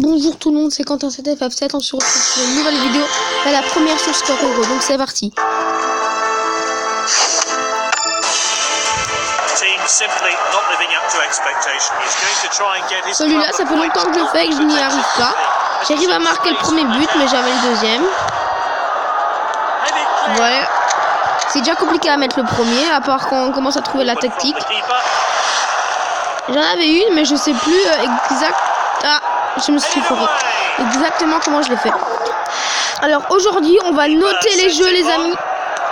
Bonjour tout le monde, c'est Quentin 7FF7, on se retrouve sur une nouvelle vidéo, là, la première sur Score Hero, donc c'est parti. Celui-là, ça fait longtemps que je le fais et que je n'y arrive pas. J'arrive à marquer le premier but, mais jamais le deuxième. Voilà. C'est déjà compliqué à mettre le premier, à part quand on commence à trouver la tactique. J'en avais une, mais je sais plus exact... Ah, je me suis fourré. Exactement comment je l'ai fait. Alors aujourd'hui, on va noter les jeux, les amis.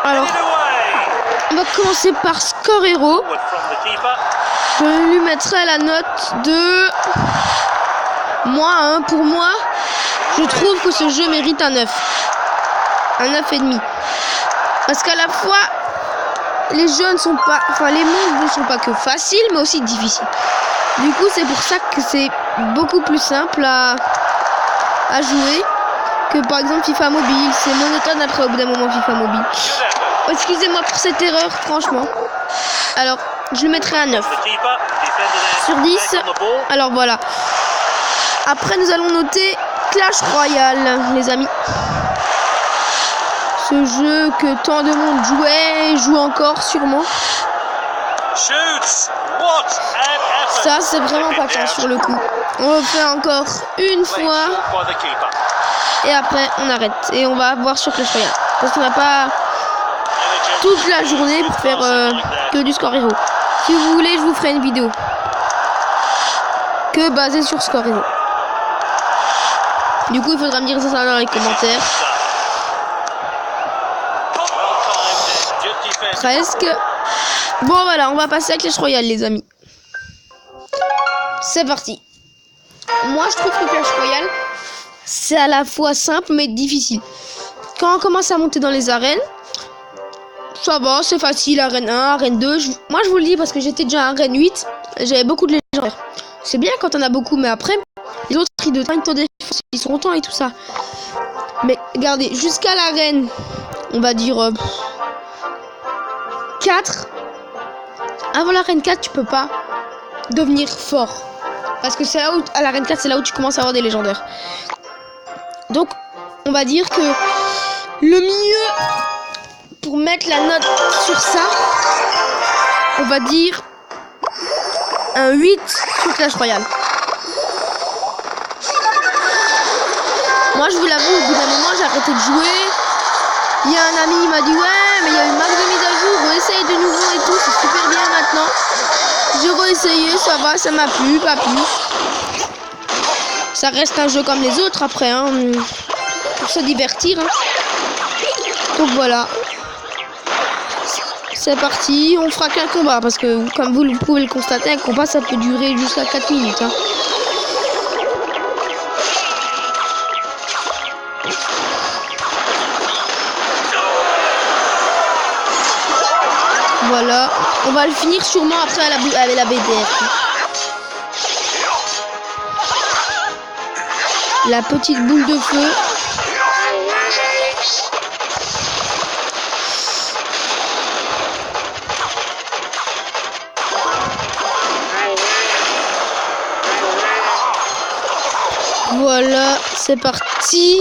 Alors, on va commencer par Score Hero. Je lui mettrai la note de -1. Pour moi, je trouve que ce jeu mérite un 9. Un 9,5. Parce qu'à la fois, les jeux ne sont pas... Enfin, les mondes ne sont pas que faciles, mais aussi difficiles. Du coup, c'est pour ça que c'est beaucoup plus simple à jouer que par exemple FIFA Mobile. C'est monotone après au bout d'un moment FIFA Mobile. Oh, excusez-moi pour cette erreur, franchement. Alors, je lui mettrai un 9 sur 10. Alors voilà. Après, nous allons noter Clash Royale, les amis. Ce jeu que tant de monde jouait et joue encore sûrement. Ça, c'est vraiment pas clair sur le coup. On le fait encore une fois. Et après, on arrête. Et on va voir sur Clash Royale. Parce qu'on n'a pas toute la journée pour faire que du Score Hero. Si vous voulez, je vous ferai une vidéo que basée sur Score Hero. Du coup, il faudra me dire ça dans les commentaires. Presque. Bon, voilà, on va passer à Clash Royale, les amis. C'est parti. Moi, je trouve que Clash Royale, c'est à la fois simple mais difficile. Quand on commence à monter dans les arènes, ça va, c'est facile. Arène 1, arène 2. Moi, je vous le dis parce que j'étais déjà à arène 8. J'avais beaucoup de légendaires. C'est bien quand on a beaucoup, mais après, les autres tris de temps des ils sont contents et tout ça. Mais regardez, jusqu'à l'arène, on va dire 4. Avant l'arène 4, tu peux pas devenir fort. Parce que c'est là où, à l'arène 4, c'est là où tu commences à avoir des légendaires. Donc, on va dire que le mieux pour mettre la note sur ça, on va dire un 8 sur Clash Royale. Moi, je vous l'avoue, au bout d'un moment, j'ai arrêté de jouer. Il y a un ami qui m'a dit ouais, mais il y a une marque de mise à jour, essaye de nouveau et tout, c'est super bien maintenant. J'ai réessayé, ça va, ça m'a plu, pas plus. Ça reste un jeu comme les autres après, hein, pour se divertir. Hein. Donc voilà. C'est parti, on fera qu'un combat, parce que comme vous pouvez le constater, un combat ça peut durer jusqu'à 4 minutes. Hein. Voilà, on va le finir sûrement après avec la BDF. La petite boule de feu. Voilà, c'est parti.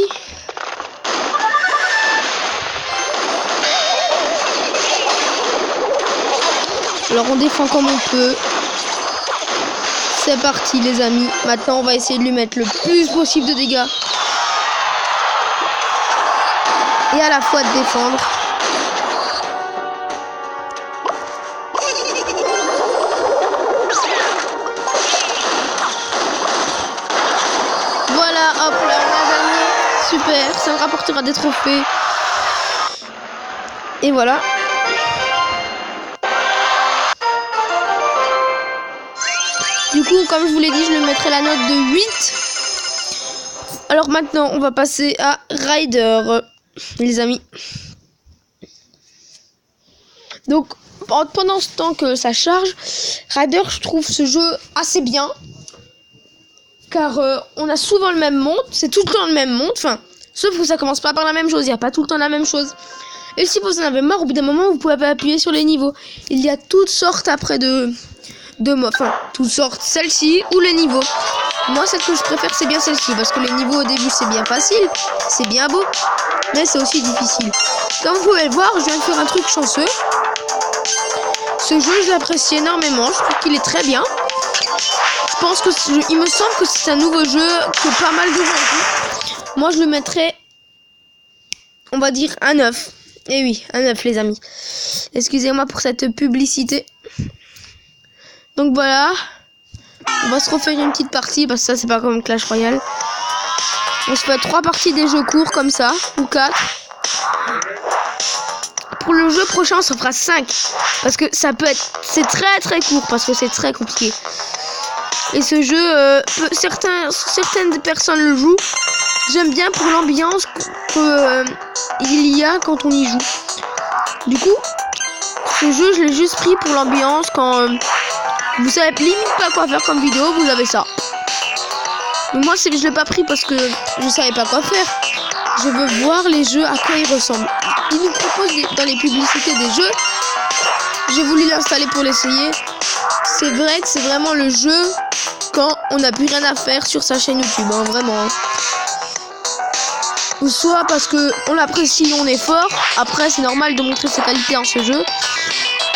Alors on défend comme on peut. C'est parti les amis. Maintenant on va essayer de lui mettre le plus possible de dégâts. Et à la fois de défendre. Voilà, hop là, on a gagné. Super, ça me rapportera des trophées. Et voilà. Du coup, comme je vous l'ai dit, je lui mettrai la note de 8. Alors maintenant, on va passer à Ryder, les amis. Donc, pendant ce temps que ça charge, Ryder, je trouve ce jeu assez bien. Car on a souvent le même monde, c'est tout le temps le même monde. Enfin, sauf que ça commence pas par la même chose, il n'y a pas tout le temps la même chose. Et si vous en avez marre, au bout d'un moment, vous pouvez appuyer sur les niveaux. Il y a toutes sortes après de enfin, toutes sortes, celle-ci ou les niveaux. Moi, celle que je préfère, c'est bien celle-ci, parce que les niveaux au début, c'est bien facile, c'est bien beau, mais c'est aussi difficile. Comme vous pouvez le voir, je viens de faire un truc chanceux. Ce jeu, je l'apprécie énormément, je trouve qu'il est très bien. Je pense que il me semble que c'est un nouveau jeu que pas mal de gens jouent. Moi, je le mettrais, on va dire, un 9. Et oui, un 9, les amis. Excusez-moi pour cette publicité. Donc voilà. On va se refaire une petite partie, parce que ça, c'est pas comme Clash Royale. On se fait 3 parties des jeux courts, comme ça, ou 4. Pour le jeu prochain, on se fera 5. Parce que ça peut être... C'est très très court, parce que c'est très compliqué. Et ce jeu, certaines personnes le jouent. J'aime bien pour l'ambiance qu'il y a quand on y joue. Du coup, ce jeu, je l'ai juste pris pour l'ambiance. Quand vous savez limite pas quoi faire comme vidéo, vous avez ça. Mais moi, je l'ai pas pris parce que je savais pas quoi faire. Je veux voir les jeux, à quoi ils ressemblent. Ils nous proposent dans les publicités des jeux. J'ai voulu l'installer pour l'essayer. C'est vrai que c'est vraiment le jeu quand on n'a plus rien à faire sur sa chaîne YouTube, hein, vraiment. Ou soit parce que on l'apprécie, on est fort. Après, c'est normal de montrer ses qualités en ce jeu.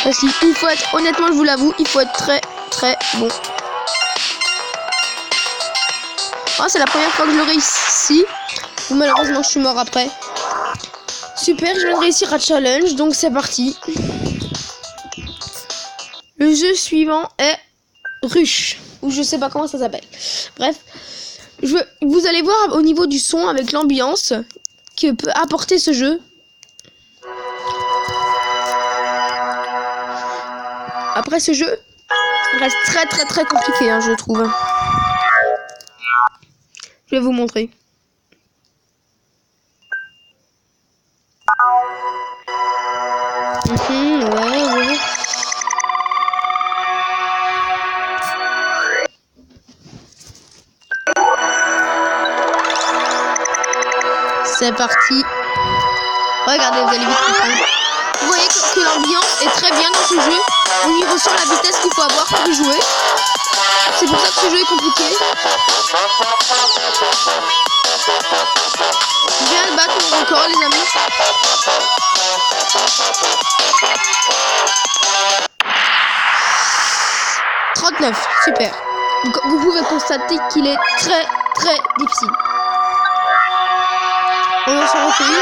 Parce qu'il faut être, honnêtement, je vous l'avoue, il faut être très très bon. Ah, c'est la première fois que je le réussis. Malheureusement, je suis mort après. Super, je viens de réussir à challenge, donc c'est parti. Le jeu suivant est Rush, ou je sais pas comment ça s'appelle. Bref, vous allez voir au niveau du son avec l'ambiance que peut apporter ce jeu. Après, ce jeu reste très très très compliqué, hein, je trouve. Je vais vous montrer. Ouais. C'est parti. Regardez, vous allez vite comprendre. Vous voyez que l'ambiance est très bien dans ce jeu. On y ressent la vitesse qu'il faut avoir pour y jouer. C'est pour ça que ce jeu est compliqué. Je viens de battre mon record, les amis. « 39, super. Vous pouvez constater qu'il est très très difficile. On en s'en refait une.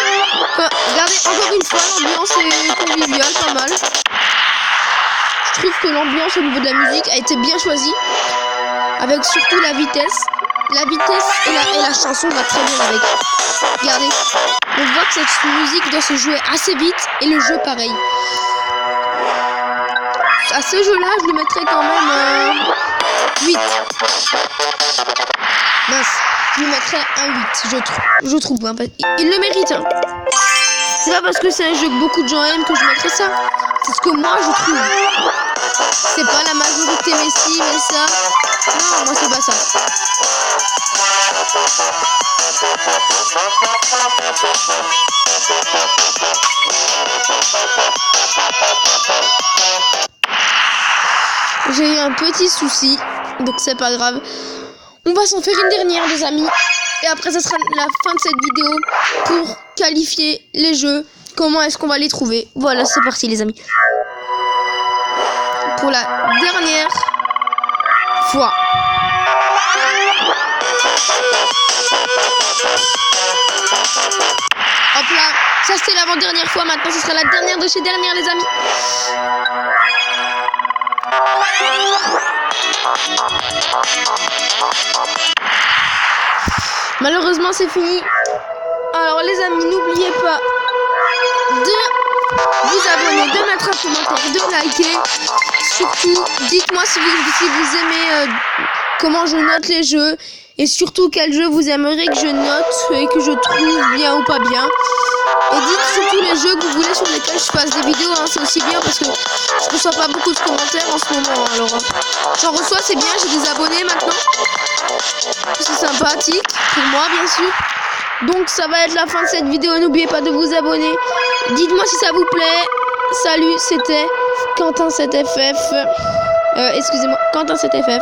Enfin, regardez, encore une fois, l'ambiance est conviviale, pas mal. Je trouve que l'ambiance au niveau de la musique a été bien choisie. Avec surtout la vitesse. La vitesse et la chanson va très bien avec. Regardez, on voit que cette musique doit se jouer assez vite et le jeu pareil. À ce jeu-là, je le mettrais quand même 8. Mince, je le mettrais un 8, je trouve. Hein, il le mérite. Hein. C'est pas parce que c'est un jeu que beaucoup de gens aiment que je mettrais ça. C'est ce que moi je trouve. C'est pas la majorité Messi, mais ça... Non, moi c'est pas ça. J'ai eu un petit souci, donc c'est pas grave. On va s'en faire une dernière, les amis. Et après, ça sera la fin de cette vidéo pour qualifier les jeux. Comment est-ce qu'on va les trouver? Voilà, c'est parti, les amis. Pour la dernière fois. Hop là, ça c'était l'avant-dernière fois. Maintenant, ce sera la dernière de ces dernières, les amis. Malheureusement, c'est fini. Alors, les amis, n'oubliez pas de vous abonner, de mettre un commentaire, de liker. Surtout, dites-moi si vous aimez comment je note les jeux. Et surtout, quel jeu vous aimeriez que je note et que je trouve bien ou pas bien. Et dites surtout les jeux que vous voulez sur lesquels je fasse des vidéos. Hein, c'est aussi bien parce que je reçois pas beaucoup de commentaires en ce moment. Alors, j'en reçois, c'est bien. J'ai des abonnés maintenant. C'est sympathique pour moi, bien sûr. Donc, ça va être la fin de cette vidéo. N'oubliez pas de vous abonner. Dites-moi si ça vous plaît. Salut, c'était Quentin7FF. Excusez-moi, Quentin 7FF.